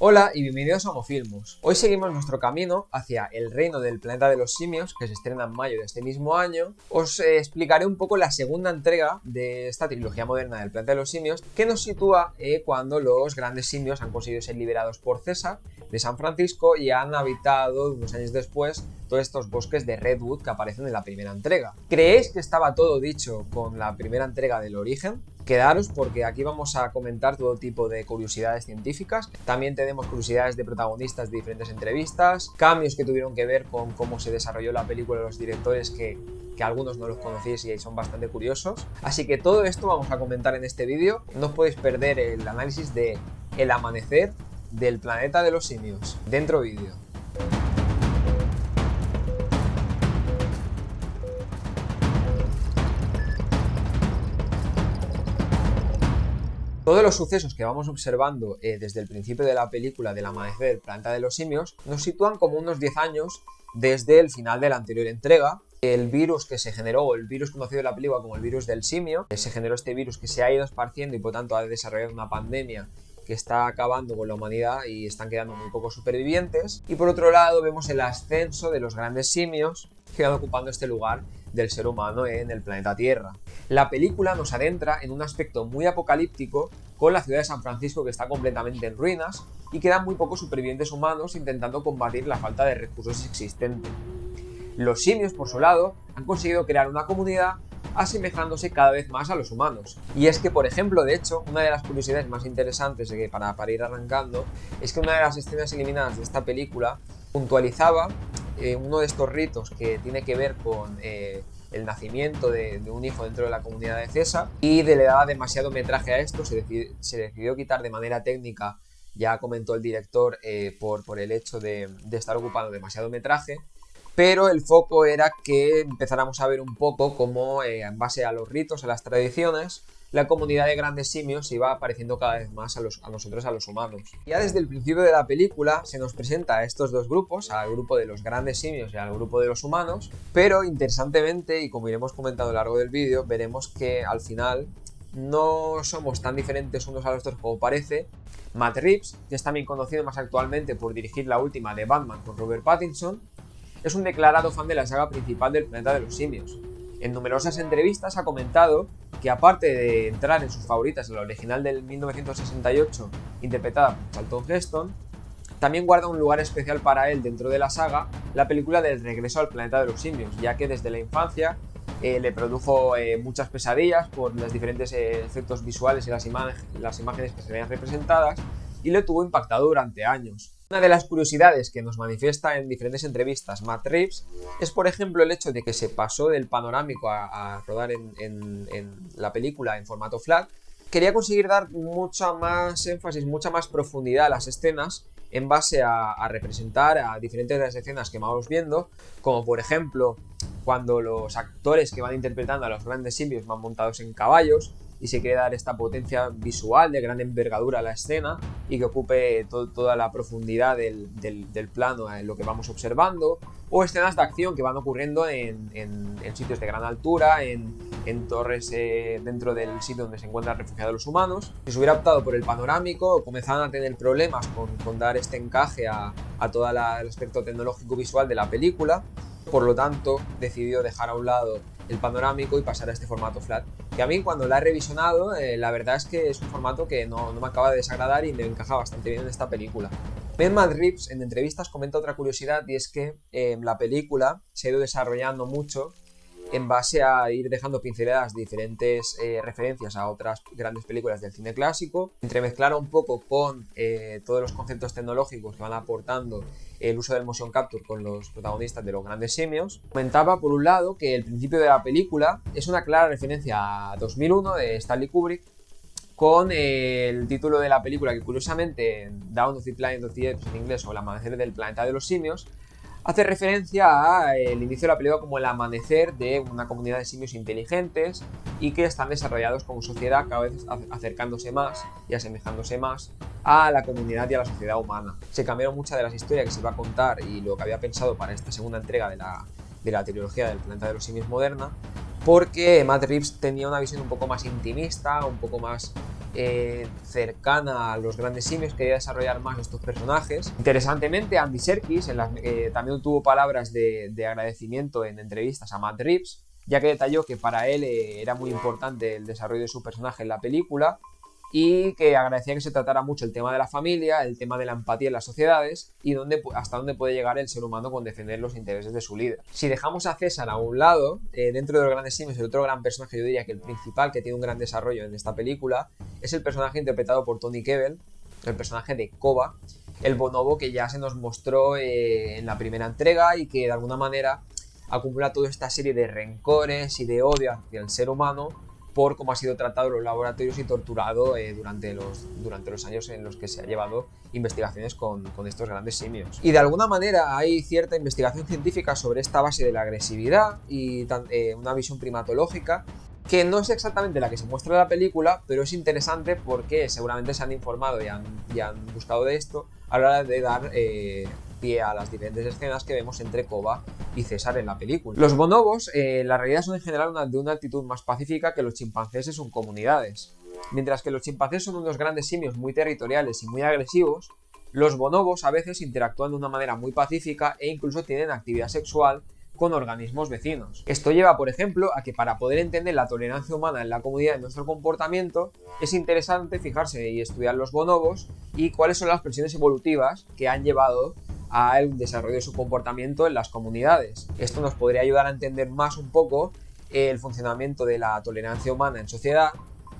Hola y bienvenidos a Homofilmus. Hoy seguimos nuestro camino hacia el reino del planeta de los simios, que se estrena en mayo de este mismo año. Os explicaré un poco la segunda entrega de esta trilogía moderna del planeta de los simios, que nos sitúa cuando los grandes simios han conseguido ser liberados por César de San Francisco y han habitado unos años después todos estos bosques de Redwood que aparecen en la primera entrega. ¿Creéis que estaba todo dicho con la primera entrega del origen? Quedaros porque aquí vamos a comentar todo tipo de curiosidades científicas. También tenemos curiosidades de protagonistas de diferentes entrevistas, cambios que tuvieron que ver con cómo se desarrolló la película de los directores que algunos no los conocéis y son bastante curiosos. Así que todo esto vamos a comentar en este vídeo. No os podéis perder el análisis de El amanecer del planeta de los simios. Dentro vídeo. Todos los sucesos que vamos observando desde el principio de la película del amanecer del planeta de los simios nos sitúan como unos 10 años desde el final de la anterior entrega. El virus que se generó, o el virus conocido en la película como el virus del simio, se generó este virus que se ha ido esparciendo y por tanto ha desarrollado una pandemia que está acabando con la humanidad y están quedando muy pocos supervivientes. Y por otro lado vemos el ascenso de los grandes simios que van ocupando este lugar del ser humano en el planeta Tierra. La película nos adentra en un aspecto muy apocalíptico con la ciudad de San Francisco que está completamente en ruinas y quedan muy pocos supervivientes humanos intentando combatir la falta de recursos existente. Los simios, por su lado, han conseguido crear una comunidad asemejándose cada vez más a los humanos. Y es que, por ejemplo, de hecho, una de las curiosidades más interesantes para ir arrancando es que una de las escenas eliminadas de esta película puntualizaba uno de estos ritos que tiene que ver con el nacimiento de un hijo dentro de la comunidad de César, y le daba demasiado metraje a esto. Se decidió quitar de manera técnica, ya comentó el director, por el hecho de estar ocupando demasiado metraje, pero el foco era que empezáramos a ver un poco cómo, en base a los ritos, a las tradiciones, la comunidad de grandes simios iba apareciendo cada vez más a nosotros, a los humanos. Ya desde el principio de la película se nos presenta a estos dos grupos, al grupo de los grandes simios y al grupo de los humanos, pero interesantemente, y como iremos comentando a lo largo del vídeo, veremos que al final no somos tan diferentes unos a los otros como parece. Matt Reeves, que es también conocido más actualmente por dirigir la última de Batman con Robert Pattinson, es un declarado fan de la saga principal del planeta de los simios. En numerosas entrevistas ha comentado que, aparte de entrar en sus favoritas en la original del 1968, interpretada por Charlton Heston, también guarda un lugar especial para él dentro de la saga la película del regreso al planeta de los simios, ya que desde la infancia le produjo muchas pesadillas por los diferentes efectos visuales y las imágenes que se veían representadas, y le tuvo impactado durante años. Una de las curiosidades que nos manifiesta en diferentes entrevistas Matt Reeves es, por ejemplo, el hecho de que se pasó del panorámico a rodar en la película en formato flat. Quería conseguir dar mucha más énfasis, mucha más profundidad a las escenas en base a representar a diferentes de las escenas que vamos viendo, como por ejemplo cuando los actores que van interpretando a los grandes simios van montados en caballos y se quiere dar esta potencia visual de gran envergadura a la escena y que ocupe toda la profundidad del plano en lo que vamos observando, o escenas de acción que van ocurriendo en sitios de gran altura, en torres dentro del sitio donde se encuentran refugiados los humanos. Si se hubiera optado por el panorámico, comenzaban a tener problemas con dar este encaje a todo el aspecto tecnológico visual de la película. Por lo tanto, decidió dejar a un lado el panorámico y pasar a este formato flat, que a mí, cuando la he revisionado, la verdad es que es un formato que no me acaba de desagradar y me encaja bastante bien en esta película. Matt Reeves en entrevistas comenta otra curiosidad, y es que la película se ha ido desarrollando mucho en base a ir dejando pinceladas de diferentes referencias a otras grandes películas del cine clásico, entremezclar un poco con todos los conceptos tecnológicos que van aportando el uso del motion capture con los protagonistas de los grandes simios. Comentaba, por un lado, que el principio de la película es una clara referencia a 2001 de Stanley Kubrick, con el título de la película, que curiosamente, Dawn of the Planet of the Apes en inglés, o El amanecer del planeta de los simios, hace referencia al inicio de la película como el amanecer de una comunidad de simios inteligentes y que están desarrollados como sociedad, cada vez acercándose más y asemejándose más a la comunidad y a la sociedad humana. Se cambiaron muchas de las historias que se iba a contar y lo que había pensado para esta segunda entrega de la trilogía del planeta de los simios moderna, porque Matt Reeves tenía una visión un poco más intimista, un poco más cercana a los grandes simios, quería desarrollar más estos personajes. Interesantemente, Andy Serkis también tuvo palabras de agradecimiento en entrevistas a Matt Reeves, ya que detalló que para él era muy importante el desarrollo de su personaje en la película y que agradecía que se tratara mucho el tema de la familia, el tema de la empatía en las sociedades y hasta dónde puede llegar el ser humano con defender los intereses de su líder. Si dejamos a César a un lado, dentro de los grandes simios, el otro gran personaje, yo diría que el principal que tiene un gran desarrollo en esta película, es el personaje interpretado por Tony Kebbell, el personaje de Koba, el bonobo que ya se nos mostró en la primera entrega y que de alguna manera acumula toda esta serie de rencores y de odio hacia el ser humano por cómo ha sido tratado en los laboratorios y torturado durante los años en los que se ha llevado investigaciones con estos grandes simios. Y de alguna manera hay cierta investigación científica sobre esta base de la agresividad y una visión primatológica que no es exactamente la que se muestra en la película, pero es interesante porque seguramente se han informado y han buscado de esto a la hora de dar pie a las diferentes escenas que vemos entre Koba y César en la película. Los bonobos, la realidad, son en general de una actitud más pacífica que los chimpancés en sus comunidades. Mientras que los chimpancés son unos grandes simios muy territoriales y muy agresivos, los bonobos a veces interactúan de una manera muy pacífica e incluso tienen actividad sexual con organismos vecinos. Esto lleva, por ejemplo, a que para poder entender la tolerancia humana en la comunidad y nuestro comportamiento, es interesante fijarse y estudiar los bonobos y cuáles son las presiones evolutivas que han llevado al desarrollo de su comportamiento en las comunidades. Esto nos podría ayudar a entender más un poco el funcionamiento de la tolerancia humana en sociedad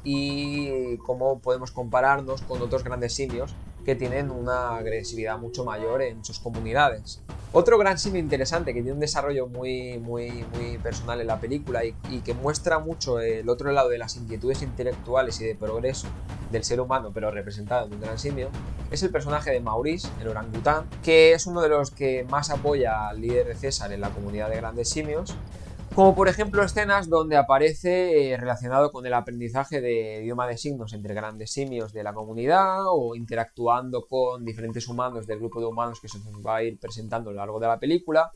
y cómo podemos compararnos con otros grandes simios que tienen una agresividad mucho mayor en sus comunidades. Otro gran simio interesante que tiene un desarrollo muy personal en la película y que muestra mucho el otro lado de las inquietudes intelectuales y de progreso del ser humano, pero representado en un gran simio, es el personaje de Maurice, el orangután, que es uno de los que más apoya al líder de César en la comunidad de grandes simios, como por ejemplo escenas donde aparece relacionado con el aprendizaje de idioma de signos entre grandes simios de la comunidad o interactuando con diferentes humanos del grupo de humanos que se nos va a ir presentando a lo largo de la película.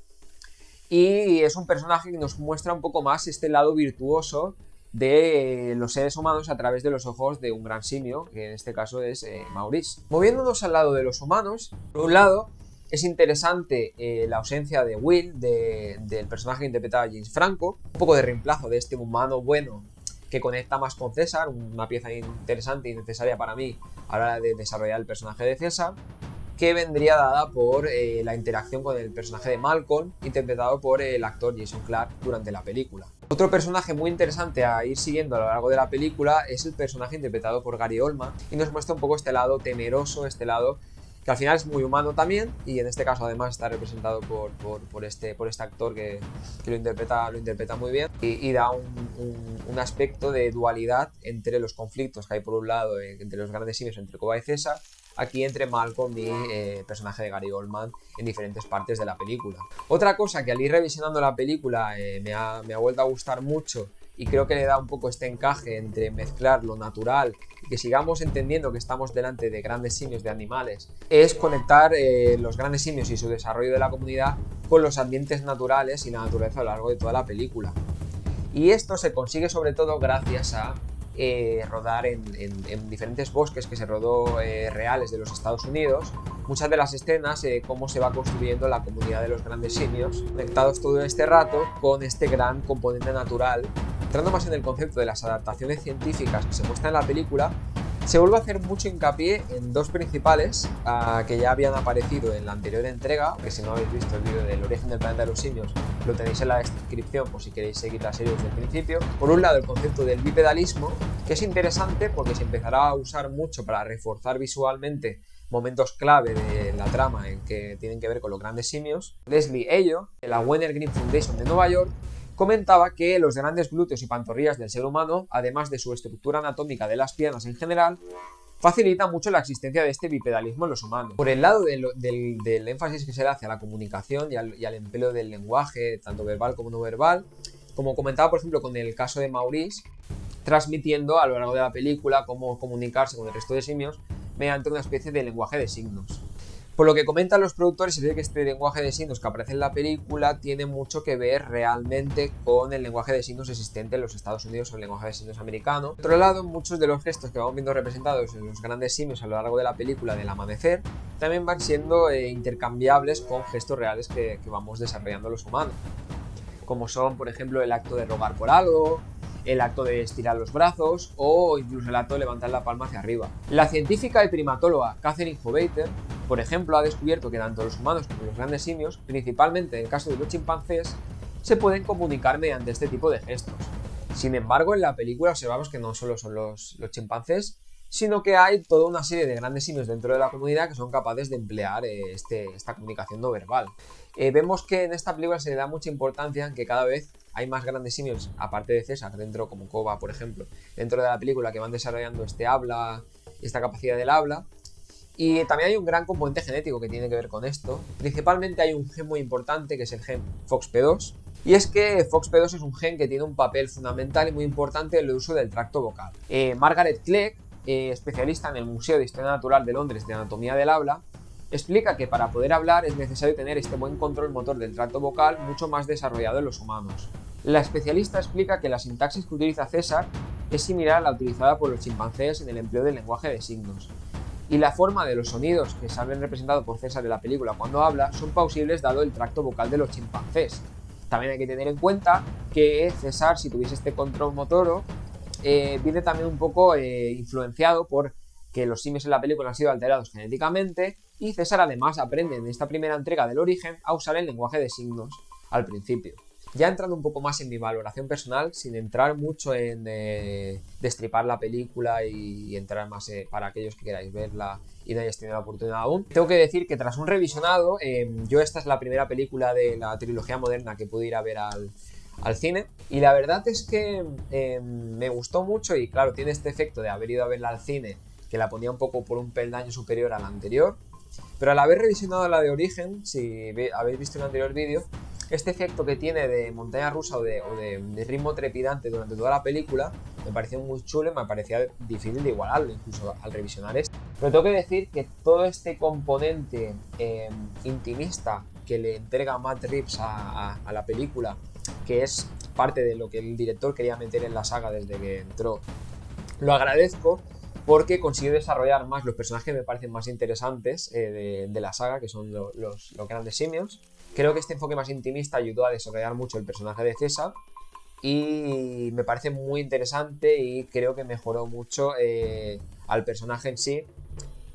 Y es un personaje que nos muestra un poco más este lado virtuoso de los seres humanos a través de los ojos de un gran simio, que en este caso es Maurice. Moviéndonos al lado de los humanos, por un lado, es interesante la ausencia de Will, del personaje que interpretaba James Franco, un poco de reemplazo de este humano bueno que conecta más con César, una pieza interesante y necesaria para mí a la hora de desarrollar el personaje de César, que vendría dada por la interacción con el personaje de Malcolm, interpretado por el actor Jason Clarke durante la película. Otro personaje muy interesante a ir siguiendo a lo largo de la película es el personaje interpretado por Gary Oldman y nos muestra un poco este lado temeroso, este lado que al final es muy humano también y en este caso además está representado por este actor que lo interpreta muy bien y da un aspecto de dualidad entre los conflictos que hay por un lado entre los grandes simios, entre Koba y César, aquí entre Malcolm y el personaje de Gary Oldman en diferentes partes de la película. Otra cosa que al ir revisionando la película me ha vuelto a gustar mucho y creo que le da un poco este encaje entre mezclar lo natural y que sigamos entendiendo que estamos delante de grandes simios, de animales, es conectar los grandes simios y su desarrollo de la comunidad con los ambientes naturales y la naturaleza a lo largo de toda la película. Y esto se consigue sobre todo gracias a rodar en diferentes bosques que se rodó reales de los Estados Unidos. Muchas de las escenas, cómo se va construyendo la comunidad de los grandes simios, conectados todo este rato con este gran componente natural. Entrando más en el concepto de las adaptaciones científicas que se muestran en la película, se vuelve a hacer mucho hincapié en dos principales que ya habían aparecido en la anterior entrega, que si no habéis visto el vídeo del origen del planeta de los simios, lo tenéis en la descripción por si queréis seguir la serie desde el principio. Por un lado, el concepto del bipedalismo, que es interesante porque se empezará a usar mucho para reforzar visualmente momentos clave de la trama en que tienen que ver con los grandes simios. Leslie Ello, de la Wenner Green Foundation de Nueva York, comentaba que los grandes glúteos y pantorrillas del ser humano, además de su estructura anatómica de las piernas en general, facilita mucho la existencia de este bipedalismo en los humanos. Por el lado del énfasis que se da hacia la comunicación y al empleo del lenguaje, tanto verbal como no verbal, como comentaba por ejemplo con el caso de Maurice, transmitiendo a lo largo de la película cómo comunicarse con el resto de simios mediante una especie de lenguaje de signos. Por lo que comentan los productores, se ve que este lenguaje de signos que aparece en la película tiene mucho que ver realmente con el lenguaje de signos existente en los Estados Unidos o el lenguaje de signos americano. Por otro lado, muchos de los gestos que vamos viendo representados en los grandes simios a lo largo de la película del amanecer también van siendo intercambiables con gestos reales que vamos desarrollando los humanos, como son, por ejemplo, el acto de rogar por algo, el acto de estirar los brazos o incluso el acto de levantar la palma hacia arriba. La científica y primatóloga Catherine Hovater, por ejemplo, ha descubierto que tanto los humanos como los grandes simios, principalmente en el caso de los chimpancés, se pueden comunicar mediante este tipo de gestos. Sin embargo, en la película observamos que no solo son los chimpancés, sino que hay toda una serie de grandes simios dentro de la comunidad que son capaces de emplear esta comunicación no verbal. Vemos que en esta película se le da mucha importancia en que cada vez hay más grandes simios, aparte de César, dentro como Koba, por ejemplo, dentro de la película que van desarrollando esta capacidad del habla. Y también hay un gran componente genético que tiene que ver con esto. Principalmente hay un gen muy importante que es el gen FOXP2. Y es que FOXP2 es un gen que tiene un papel fundamental y muy importante en el uso del tracto vocal. Margaret Clegg, especialista en el Museo de Historia Natural de Londres de Anatomía del Habla, explica que para poder hablar es necesario tener este buen control motor del tracto vocal mucho más desarrollado en los humanos. La especialista explica que la sintaxis que utiliza César es similar a la utilizada por los chimpancés en el empleo del lenguaje de signos. Y la forma de los sonidos que salen representados por César en la película cuando habla son plausibles dado el tracto vocal de los chimpancés. También hay que tener en cuenta que César, si tuviese este control motor, viene también un poco influenciado por que los simios en la película han sido alterados genéticamente y César además aprende en esta primera entrega del origen a usar el lenguaje de signos al principio. Ya entrando un poco más en mi valoración personal, sin entrar mucho en destripar la película y entrar más para aquellos que queráis verla y no hayáis tenido la oportunidad aún, tengo que decir que tras un revisionado, yo esta es la primera película de la trilogía moderna que pude ir a ver al cine y la verdad es que me gustó mucho y claro, tiene este efecto de haber ido a verla al cine que la ponía un poco por un peldaño superior a la anterior, pero al haber revisionado la de origen, si habéis visto el anterior vídeo, este efecto que tiene de montaña rusa o de ritmo trepidante durante toda la película me pareció muy chulo y me parecía difícil de igualarlo incluso al revisionar esto. Pero tengo que decir que todo este componente intimista que le entrega Matt Reeves a la película, que es parte de lo que el director quería meter en la saga desde que entró, lo agradezco porque consigue desarrollar más los personajes que me parecen más interesantes de la saga, que son los grandes simios. Creo que este enfoque más intimista ayudó a desarrollar mucho el personaje de César y me parece muy interesante y creo que mejoró mucho al personaje en sí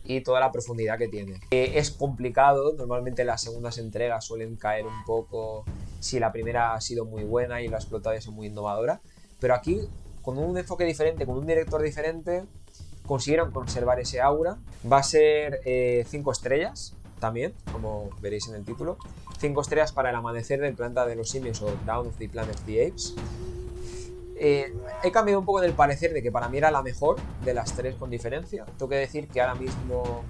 y toda la profundidad que tiene. Es complicado, normalmente las segundas entregas suelen caer un poco si la primera ha sido muy buena y la ha explotado y es muy innovadora, pero aquí con un enfoque diferente, con un director diferente, consiguieron conservar ese aura. Va a ser 5 estrellas también, como veréis en el título. 5 estrellas para El amanecer del planeta de los simios o Dawn of the Planet of the Apes. He cambiado un poco en el parecer de que para mí era la mejor de las 3 con diferencia. Tengo que decir que ahora mismo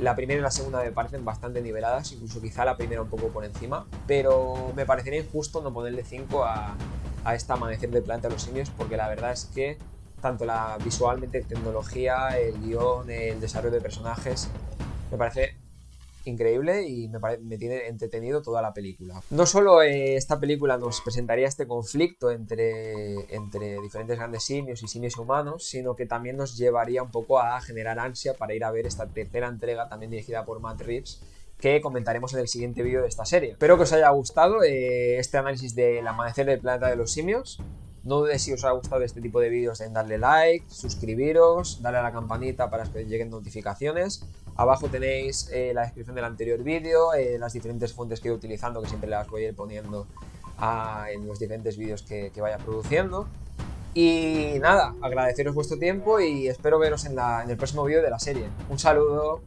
la primera y la segunda me parecen bastante niveladas, incluso quizá la primera un poco por encima, pero me parecería injusto no ponerle 5 a esta amanecer del planeta de los simios, porque la verdad es que tanto visualmente, tecnología, el guión, el desarrollo de personajes, me parece increíble y me tiene entretenido toda la película. No solo esta película nos presentaría este conflicto entre diferentes grandes simios y simios humanos, sino que también nos llevaría un poco a generar ansia para ir a ver esta tercera entrega, también dirigida por Matt Reeves, que comentaremos en el siguiente vídeo de esta serie. Espero que os haya gustado este análisis del amanecer del planeta de los simios. No dudéis, si os ha gustado este tipo de vídeos, en darle like, suscribiros, darle a la campanita para que os lleguen notificaciones. Abajo tenéis la descripción del anterior vídeo, las diferentes fuentes que he ido utilizando, que siempre las voy a ir poniendo en los diferentes vídeos que vaya produciendo. Y nada, agradeceros vuestro tiempo y espero veros en el próximo vídeo de la serie. Un saludo.